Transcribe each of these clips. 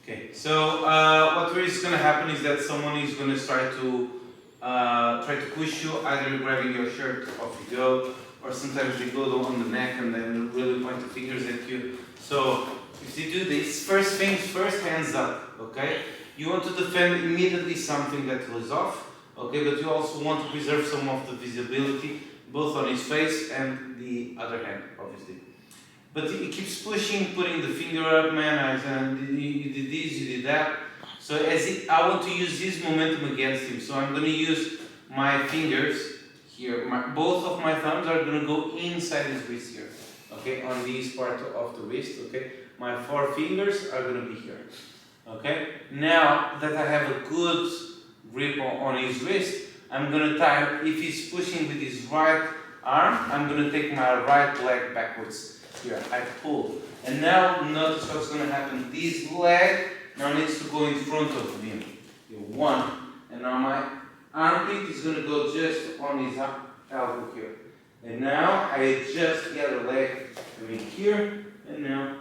Okay, so what is going to happen is that someone is going to try to push you, either grabbing your shirt, off you go, or sometimes they go on the neck and then really point the fingers at you. So if you do this, first things first, hands up, okay? You want to defend immediately something that is off, okay? But you also want to preserve some of the visibility, both on his face and the other hand, obviously. But he keeps pushing, putting the finger up, man, you did this, you did that. So I want to use this momentum against him. So I'm going to use my fingers here. Both of my thumbs are going to go inside his wrist here. Okay, on this part of the wrist, okay? My 4 fingers are going to be here. Okay? Now that I have a good grip on his wrist, I'm going to tie, if he's pushing with his right arm, I'm going to take my right leg backwards. Here, I pull. And now notice what's going to happen. This leg now needs to go in front of him. Here, 1. And now my armpit is going to go just on his elbow here. And now I adjust the other leg coming here. And now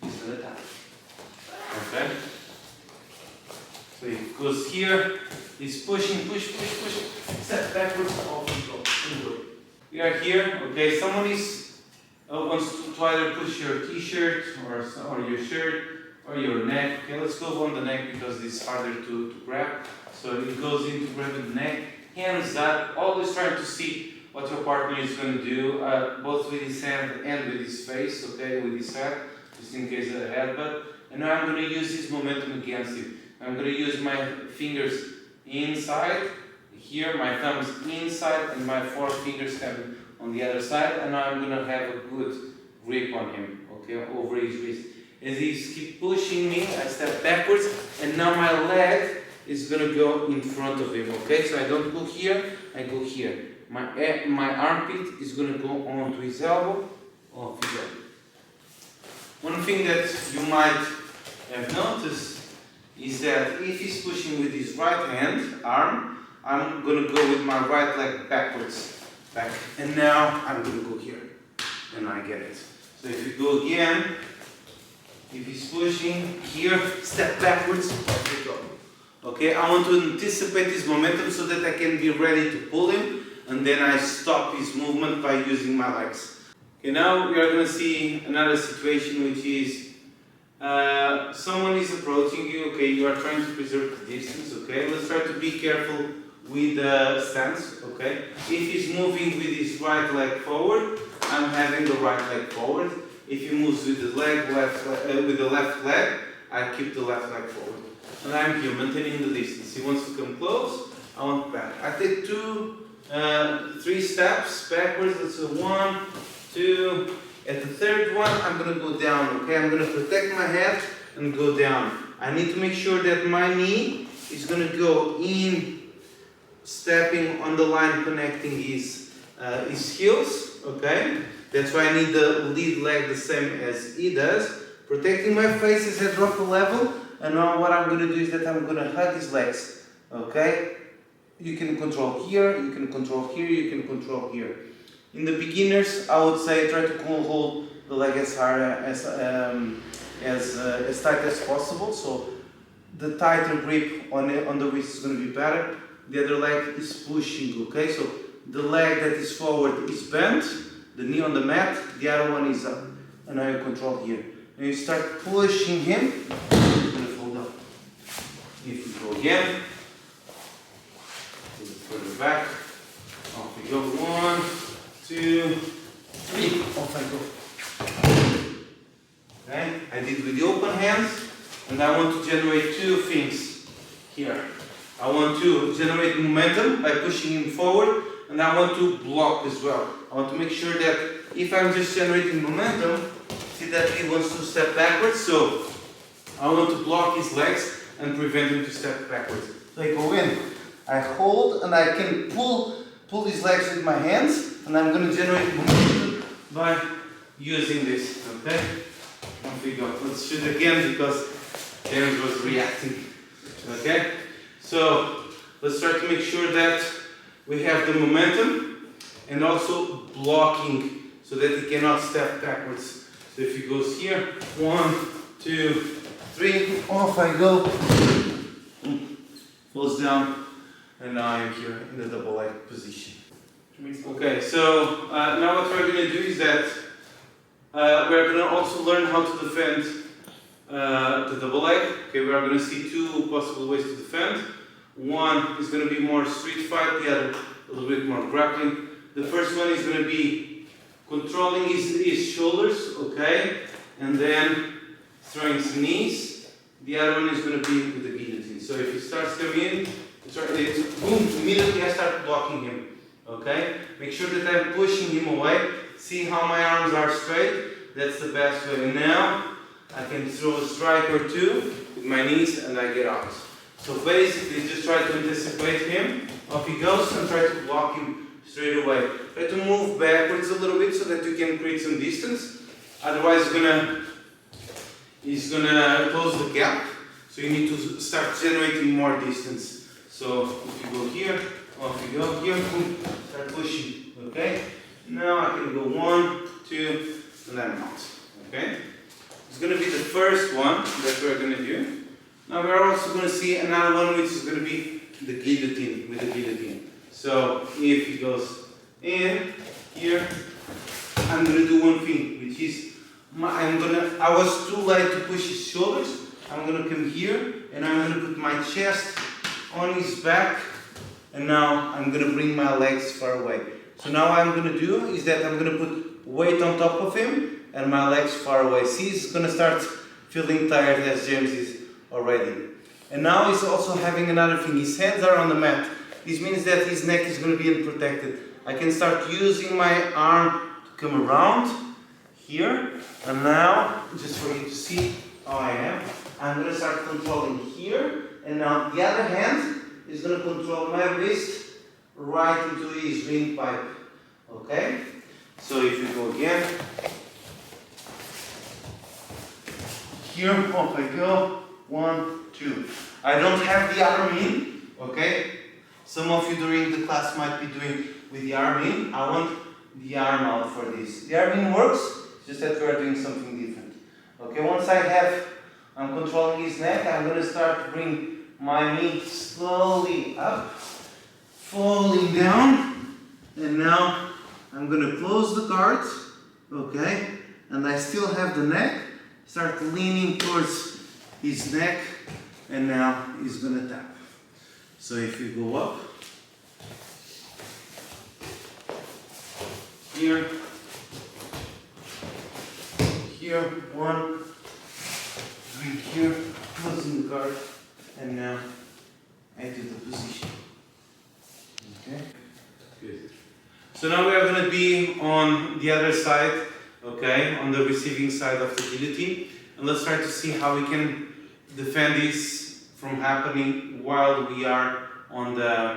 he's going to tap. Okay? So he goes here. He's pushing, push. Step backwards, off you go. We are here. Okay, someone wants to either push your t-shirt or your shirt or your neck. Okay, let's go on the neck because it's harder to grab. So it goes into grabbing the neck, hands up, always trying to see what your partner is going to do, both with his hand and with his face, okay, with his head, just in case of a headbutt. And now I'm going to use this momentum against him. I'm going to use my fingers inside, here my thumbs inside, and my 4 fingers coming on the other side, and now I'm going to have a good grip on him, okay, over his wrist. As he keeps pushing me, I step backwards, and now my leg is going to go in front of him, okay? So I don't go here, I go here. My armpit is going to go onto his elbow, off his elbow. One thing that you might have noticed is that if he's pushing with his right hand, arm, I'm going to go with my right leg backwards. Back. And now I'm going to go here, and I get it. So if you go again, if he's pushing here, step backwards, off you go. Okay, I want to anticipate his momentum so that I can be ready to pull him, and then I stop his movement by using my legs. Okay, now we are going to see another situation, which is someone is approaching you. Okay, you are trying to preserve the distance. Okay, let's try to be careful with the stance, okay? If he's moving with his right leg forward, I'm having the right leg forward. If he moves with the left leg, I keep the left leg forward. And I'm here, maintaining the distance. He wants to come close, I want back. I take 3 steps backwards. That's a 1, 2. At the third one, I'm going to go down, okay? I'm going to protect my head and go down. I need to make sure that my knee is going to go in, stepping on the line connecting his heels, okay? That's why I need the lead leg the same as he does. Protecting my face as I drop the level, and now what I'm going to do is that I'm going to hug his legs, okay? You can control here, you can control here, you can control here. In the beginners, I would say try to hold the leg as hard as tight as possible, so the tighter grip on the wrist is going to be better. The other leg is pushing, okay? So the leg that is forward is bent, the knee on the mat, the other one is up. And now you control here. And you start pushing him, he's going to fold up. If you go again, further back, off we go, 1, 2, 3, off I go. Okay? I did with the open hands, and I want to generate 2 things here. I want to generate momentum by pushing him forward, and I want to block as well. I want to make sure that if I'm just generating momentum, see that he wants to step backwards, so I want to block his legs and prevent him to step backwards. So I go in, I hold, and I can pull his legs with my hands, and I'm going to generate momentum by using this, okay? Off we go. Let's shoot again because James was reacting, okay? So let's try to make sure that we have the momentum and also blocking so that he cannot step backwards. So if he goes here, 1, 2, 3, off I go. Falls down, and now I'm here in the double leg position. Okay, so now what we're going to do is that we're going to also learn how to defend the double leg. Okay, we are going to see two possible ways to defend. One is going to be more street fight, the other a little bit more grappling. The first one is going to be controlling his shoulders, okay, and then throwing his knees. The other one is going to be with the guillotine. So if he starts coming in, it's boom, immediately I start blocking him. Okay? Make sure that I'm pushing him away. See how my arms are straight? That's the best way. And now I can throw a strike or two with my knees and I get out. So basically just try to anticipate him. Off he goes and try to block him straight away. Try to move backwards a little bit so that you can create some distance. Otherwise he's gonna close the gap. So you need to start generating more distance. So if you go here, off you go, here, boom, start pushing, okay? Now I can go 1, 2, and then I'm out, okay? It's going to be the first one that we're going to do. Now we're also going to see another one which is going to be the guillotine, with the guillotine. So if he goes in, here, I'm going to do one thing, which is, I was too light to push his shoulders. I'm going to come here, and I'm going to put my chest on his back, and now I'm going to bring my legs far away. So now what I'm going to do is that I'm going to put weight on top of him and my legs far away. See, he's going to start feeling tired as James is already. And now he's also having another thing. His hands are on the mat. This means that his neck is going to be unprotected. I can start using my arm to come around here. And now, just for you to see how I am, I'm going to start controlling here. And now the other hand is going to control my wrist right into his windpipe. Okay? So if you go again, here, off I go, 1, 2. I don't have the arm in, okay? Some of you during the class might be doing with the arm in. I want the arm out for this. The arm in works, just that we are doing something different. Okay, once I'm controlling his neck, I'm going to start bring my knee slowly up, falling down, and now I'm going to close the guard, okay, and I still have the neck, start leaning towards his neck, and now he's going to tap. So if you go up, here, 1, right here, closing the guard. And now I do the position. Okay? Good. So now we are going to be on the other side, okay, on the receiving side of the guillotine. And let's try to see how we can defend this from happening while we are on the,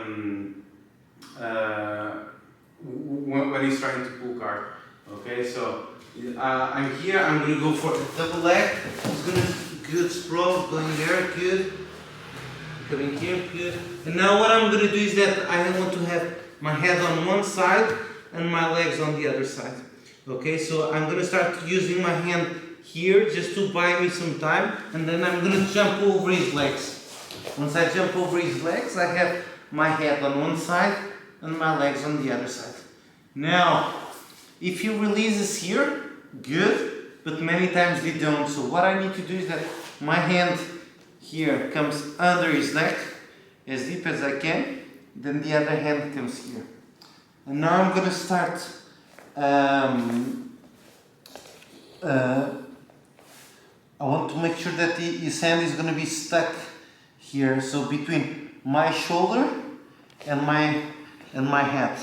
when he's trying to pull guard. Okay, so I'm here, I'm going to go for a double leg. He's going to, good sprawl, going there, good. Coming here, good. And now what I'm going to do is that I want to have my head on one side and my legs on the other side. Okay, so I'm going to start using my hand here just to buy me some time, and then I'm going to jump over his legs. Once I jump over his legs, I have my head on one side and my legs on the other side. Now, if he releases here, good, but many times they don't. So what I need to do is that my hand here comes under his neck as deep as I can, then the other hand comes here. And now I'm going to start I want to make sure that his hand is going to be stuck here, so between my shoulder and my head.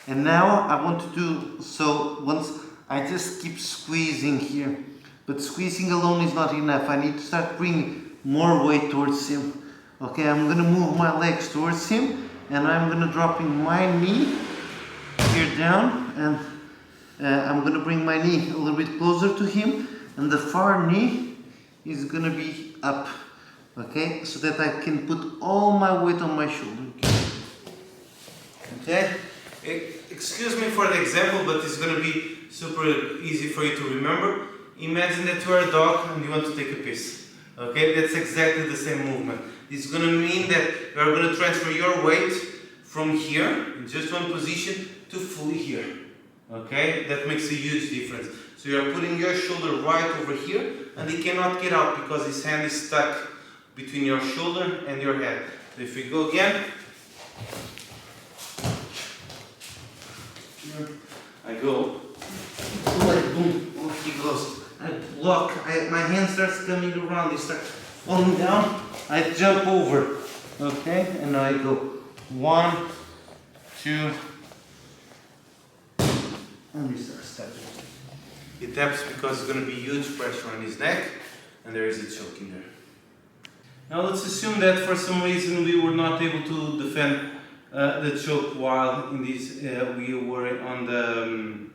And now I want to do so once I just keep squeezing here, but squeezing alone is not enough. I need to start bringing more weight towards him. Okay, I'm going to move my legs towards him, and I'm going to drop my knee here down, and I'm going to bring my knee a little bit closer to him, and the far knee is going to be up, okay, so that I can put all my weight on my shoulder. Okay, excuse me for the example, but it's going to be super easy for you to remember. Imagine that you are a dog and you want to take a piss. Okay, that's exactly the same movement. It's going to mean that you are going to transfer your weight from here, in just one position, to fully here. Okay, that makes a huge difference. So you are putting your shoulder right over here, and he cannot get out because his hand is stuck between your shoulder and your head. So if we go again, here I go, like boom, off he goes. I block, my hand starts coming around, he starts falling down, I jump over, okay, and now I go 1, 2, and he starts tapping. He taps because there's going to be huge pressure on his neck, and there is a choke in there. Now let's assume that for some reason we were not able to defend the choke while in this, we were on the,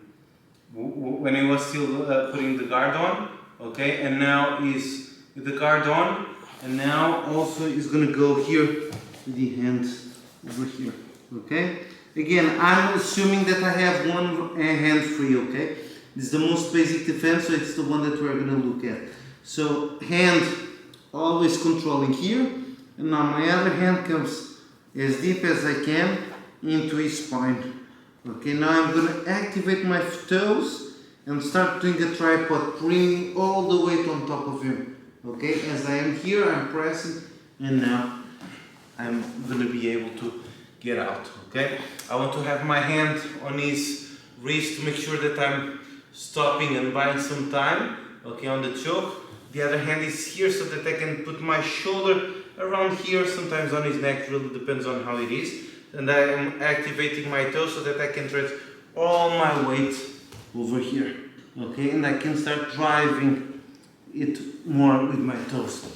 when he was still putting the guard on, okay, and now he's with the guard on, and now also he's going to go here with the hands over here, okay. Again, I'm assuming that I have one hand free, okay. This is the most basic defense, so it's the one that we're going to look at. So hand always controlling here, and now my other hand comes as deep as I can into his spine. Okay, now I'm going to activate my toes and start doing a tripod, bringing all the weight on top of him. Okay, as I am here, I'm pressing, and now I'm going to be able to get out. Okay, I want to have my hand on his wrist to make sure that I'm stopping and buying some time. Okay, on the choke. The other hand is here so that I can put my shoulder around here, sometimes on his neck, really depends on how it is. And I am activating my toes so that I can transfer all my weight over here. Okay, and I can start driving it more with my toes.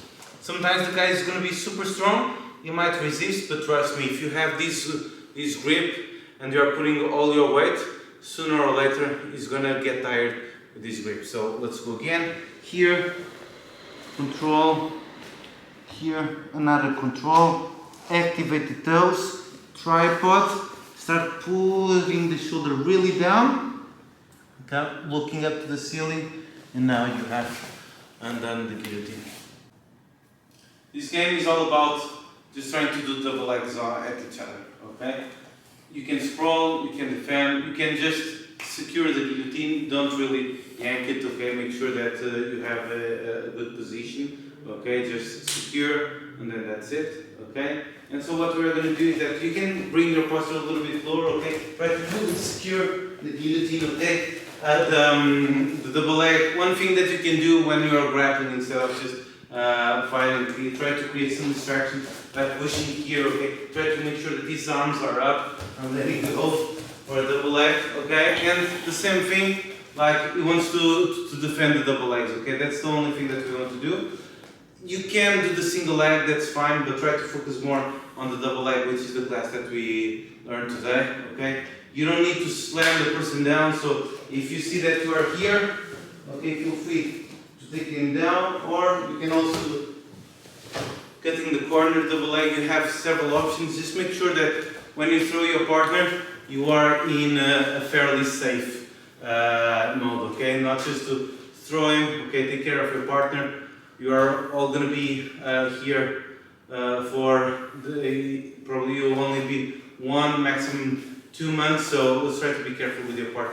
Sometimes the guy is going to be super strong, you might resist, but trust me, if you have this grip and you are putting all your weight, sooner or later he's going to get tired with this grip. So let's go again. Here, control, here another control, activate the toes, tripod, start pulling the shoulder really down, okay, looking up to the ceiling, and now you have undone the guillotine. This game is all about just trying to do double legs at each other, okay? You can sprawl, you can defend, you can just secure the guillotine, don't really yank it, okay? Make sure that you have a good position, okay? Just secure, and then that's it, okay? And so what we're going to do is that you can bring your posture a little bit lower, okay? Try to really secure the guillotine, okay? The double leg, one thing that you can do when you are grappling instead of just fighting, try to create some distraction by pushing here, okay? Try to make sure that these arms are up and letting go for a double leg, okay? And the same thing, like he wants to defend the double legs, okay? That's the only thing that we want to do. You can do the single leg, that's fine, but try to focus more on the double leg, which is the class that we learned today, okay? You don't need to slam the person down, so if you see that you are here, okay, feel free to take him down, or you can also do cutting the corner, double leg. You have several options. Just make sure that when you throw your partner, you are in a fairly safe mode, okay? Not just to throw him, okay, take care of your partner. You are all going to be here for probably you'll only be 1, maximum 2 months, so let's try to be careful with your partner.